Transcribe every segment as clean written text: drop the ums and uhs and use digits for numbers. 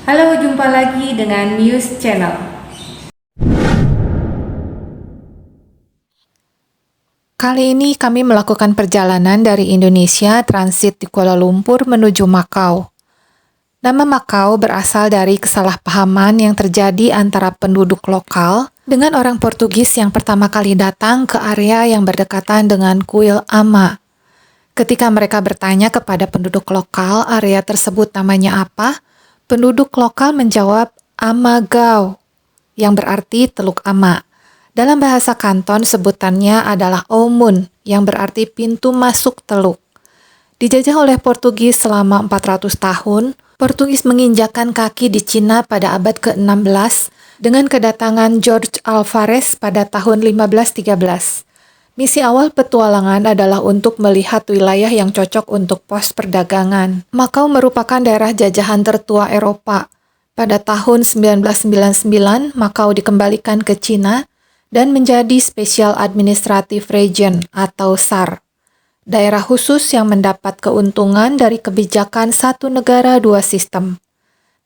Halo, jumpa lagi dengan Muse Channel. Kali ini kami melakukan perjalanan dari Indonesia transit di Kuala Lumpur menuju Makau. Nama Makau berasal dari kesalahpahaman yang terjadi antara penduduk lokal dengan orang Portugis yang pertama kali datang ke area yang berdekatan dengan kuil Ama. Ketika mereka bertanya kepada penduduk lokal area tersebut namanya apa, penduduk lokal menjawab Amagau, yang berarti Teluk Ama. Dalam bahasa Kanton sebutannya adalah Omun, yang berarti pintu masuk teluk. Dijajah oleh Portugis selama 400 tahun, Portugis menginjakkan kaki di Cina pada abad ke-16 dengan kedatangan George Alvarez pada tahun 1513. Misi awal petualangan adalah untuk melihat wilayah yang cocok untuk pos perdagangan. Makau merupakan daerah jajahan tertua Eropa. Pada tahun 1999, Makau dikembalikan ke Cina dan menjadi Special Administrative Region atau SAR. Daerah khusus yang mendapat keuntungan dari kebijakan satu negara dua sistem.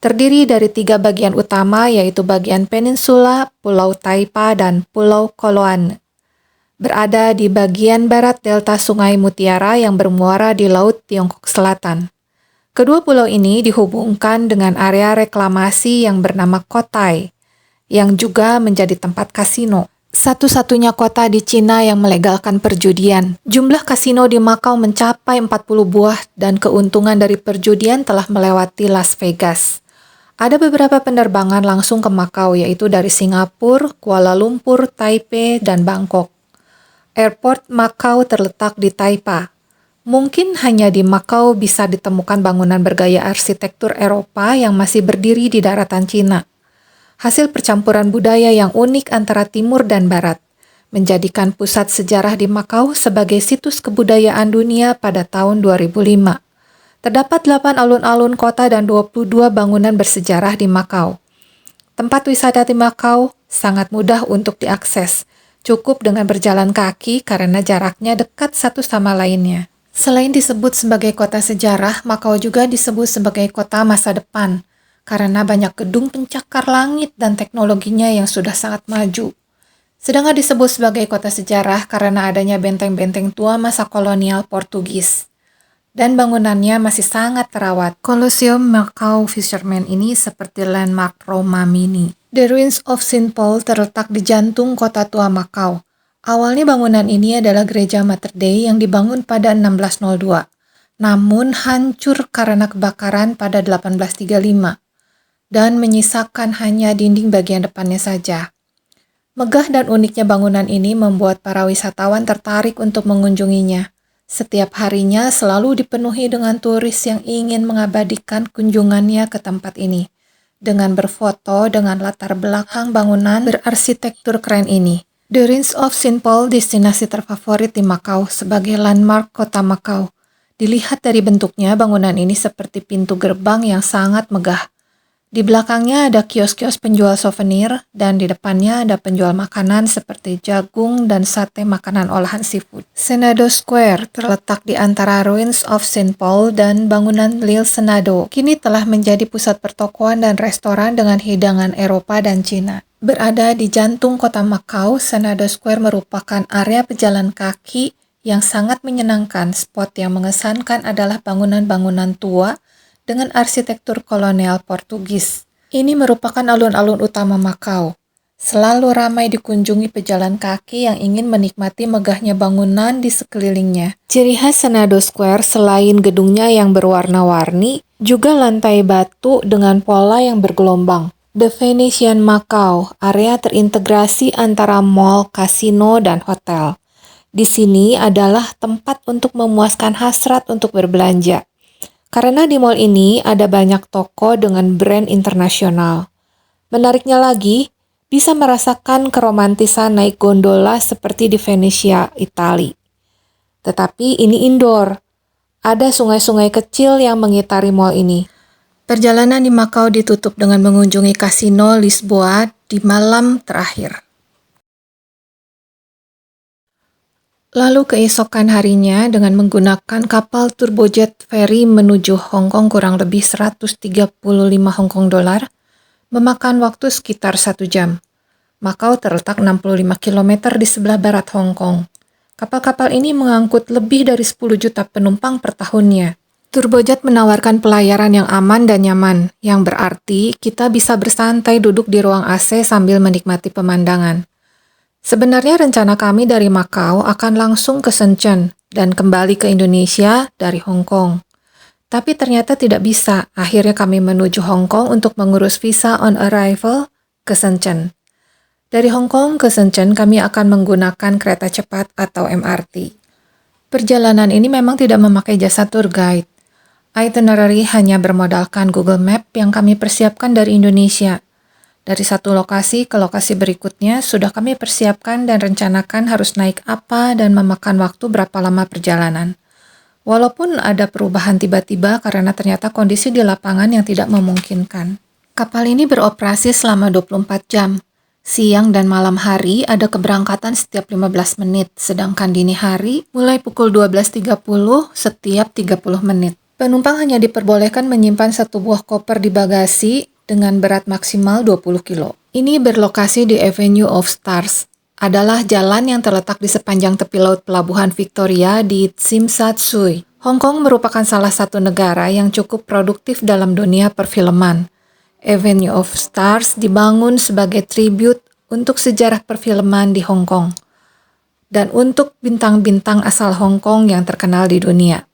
Terdiri dari 3 bagian utama yaitu bagian peninsula, Pulau Taipa, dan Pulau Koloan. Berada di bagian barat delta Sungai Mutiara yang bermuara di Laut Tiongkok Selatan. Kedua pulau ini dihubungkan dengan area reklamasi yang bernama Kotai, yang juga menjadi tempat kasino. Satu-satunya kota di Cina yang melegalkan perjudian. Jumlah kasino di Makau mencapai 40 buah dan keuntungan dari perjudian telah melewati Las Vegas. Ada beberapa penerbangan langsung ke Makau yaitu dari Singapura, Kuala Lumpur, Taipei, dan Bangkok. Airport Makau terletak di Taipa. Mungkin hanya di Makau bisa ditemukan bangunan bergaya arsitektur Eropa yang masih berdiri di daratan Cina. Hasil percampuran budaya yang unik antara timur dan barat, menjadikan pusat sejarah di Makau sebagai situs kebudayaan dunia pada tahun 2005. Terdapat 8 alun-alun kota dan 22 bangunan bersejarah di Makau. Tempat wisata di Makau sangat mudah untuk diakses, cukup dengan berjalan kaki karena jaraknya dekat satu sama lainnya. Selain disebut sebagai kota sejarah, Makau juga disebut sebagai kota masa depan, karena banyak gedung pencakar langit dan teknologinya yang sudah sangat maju. Sedangkan disebut sebagai kota sejarah karena adanya benteng-benteng tua masa kolonial Portugis. Dan bangunannya masih sangat terawat. Colosseum Macau Fisherman ini seperti landmark Roma mini. The Ruins of St. Paul terletak di jantung kota tua Makau. Awalnya bangunan ini adalah gereja Mater Dei yang dibangun pada 1602, namun hancur karena kebakaran pada 1835 dan menyisakan hanya dinding bagian depannya saja. Megah dan uniknya bangunan ini membuat para wisatawan tertarik untuk mengunjunginya. Setiap harinya selalu dipenuhi dengan turis yang ingin mengabadikan kunjungannya ke tempat ini, dengan berfoto dengan latar belakang bangunan berarsitektur keren ini. The Ruins of St. Paul, destinasi terfavorit di Makau sebagai landmark kota Makau. Dilihat dari bentuknya, bangunan ini seperti pintu gerbang yang sangat megah. Di belakangnya ada kios-kios penjual souvenir dan di depannya ada penjual makanan seperti jagung dan sate makanan olahan seafood. Senado Square terletak di antara Ruins of St. Paul dan bangunan Lille Senado. Kini telah menjadi pusat pertokoan dan restoran dengan hidangan Eropa dan Cina. Berada di jantung kota Makau, Senado Square merupakan area pejalan kaki yang sangat menyenangkan. Spot yang mengesankan adalah bangunan-bangunan tua dengan arsitektur kolonial Portugis. Ini merupakan alun-alun utama Makau. Selalu ramai dikunjungi pejalan kaki yang ingin menikmati megahnya bangunan di sekelilingnya. Ciri khas Senado Square selain gedungnya yang berwarna-warni, juga lantai batu dengan pola yang bergelombang. The Venetian Macau, area terintegrasi antara mall, kasino, dan hotel. Di sini adalah tempat untuk memuaskan hasrat untuk berbelanja. Karena di mall ini ada banyak toko dengan brand internasional. Menariknya lagi, bisa merasakan keromantisan naik gondola seperti di Venesia, Italia. Tetapi ini indoor. Ada sungai-sungai kecil yang mengitari mall ini. Perjalanan di Makau ditutup dengan mengunjungi kasino Lisboa di malam terakhir. Lalu keesokan harinya dengan menggunakan kapal turbojet ferry menuju Hong Kong kurang lebih 135 Hong Kong dolar, memakan waktu sekitar 1 jam. Macau terletak 65 km di sebelah barat Hong Kong. Kapal-kapal ini mengangkut lebih dari 10 juta penumpang per tahunnya. Turbojet menawarkan pelayaran yang aman dan nyaman, yang berarti kita bisa bersantai duduk di ruang AC sambil menikmati pemandangan. Sebenarnya rencana kami dari Macau akan langsung ke Shenzhen dan kembali ke Indonesia dari Hong Kong. Tapi ternyata tidak bisa, akhirnya kami menuju Hong Kong untuk mengurus visa on arrival ke Shenzhen. Dari Hong Kong ke Shenzhen kami akan menggunakan kereta cepat atau MRT. Perjalanan ini memang tidak memakai jasa tour guide. Itinerary hanya bermodalkan Google Map yang kami persiapkan dari Indonesia. Dari satu lokasi ke lokasi berikutnya sudah kami persiapkan dan rencanakan harus naik apa dan memakan waktu berapa lama perjalanan. Walaupun ada perubahan tiba-tiba karena ternyata kondisi di lapangan yang tidak memungkinkan. Kapal ini beroperasi selama 24 jam. Siang dan malam hari ada keberangkatan setiap 15 menit, sedangkan dini hari mulai pukul 12.30 setiap 30 menit. Penumpang hanya diperbolehkan menyimpan satu buah koper di bagasi dengan berat maksimal 20 kilo. Ini berlokasi di Avenue of Stars, adalah jalan yang terletak di sepanjang tepi laut Pelabuhan Victoria di Tsim Sha Tsui. Hong Kong merupakan salah satu negara yang cukup produktif dalam dunia perfilman. Avenue of Stars dibangun sebagai tribute untuk sejarah perfilman di Hong Kong dan untuk bintang-bintang asal Hong Kong yang terkenal di dunia.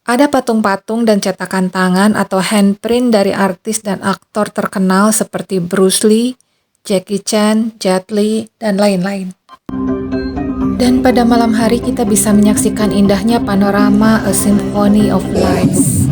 Ada patung-patung dan cetakan tangan atau handprint dari artis dan aktor terkenal seperti Bruce Lee, Jackie Chan, Jet Li, dan lain-lain. Dan pada malam hari kita bisa menyaksikan indahnya panorama A Symphony of Lights.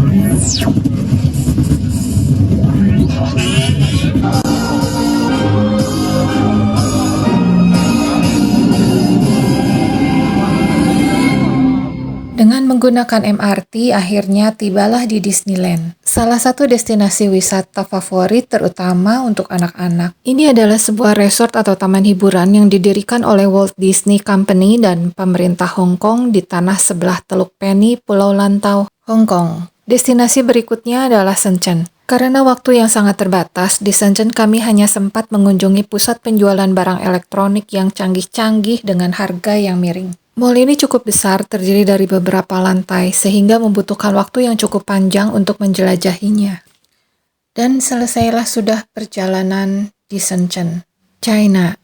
Dengan menggunakan MRT, akhirnya tibalah di Disneyland. Salah satu destinasi wisata favorit terutama untuk anak-anak. Ini adalah sebuah resort atau taman hiburan yang didirikan oleh Walt Disney Company dan pemerintah Hong Kong di tanah sebelah Teluk Penny, Pulau Lantau, Hong Kong. Destinasi berikutnya adalah Shenzhen. Karena waktu yang sangat terbatas, di Shenzhen kami hanya sempat mengunjungi pusat penjualan barang elektronik yang canggih-canggih dengan harga yang miring. Mall ini cukup besar, terdiri dari beberapa lantai, sehingga membutuhkan waktu yang cukup panjang untuk menjelajahinya. Dan selesailah sudah perjalanan di Shenzhen, China.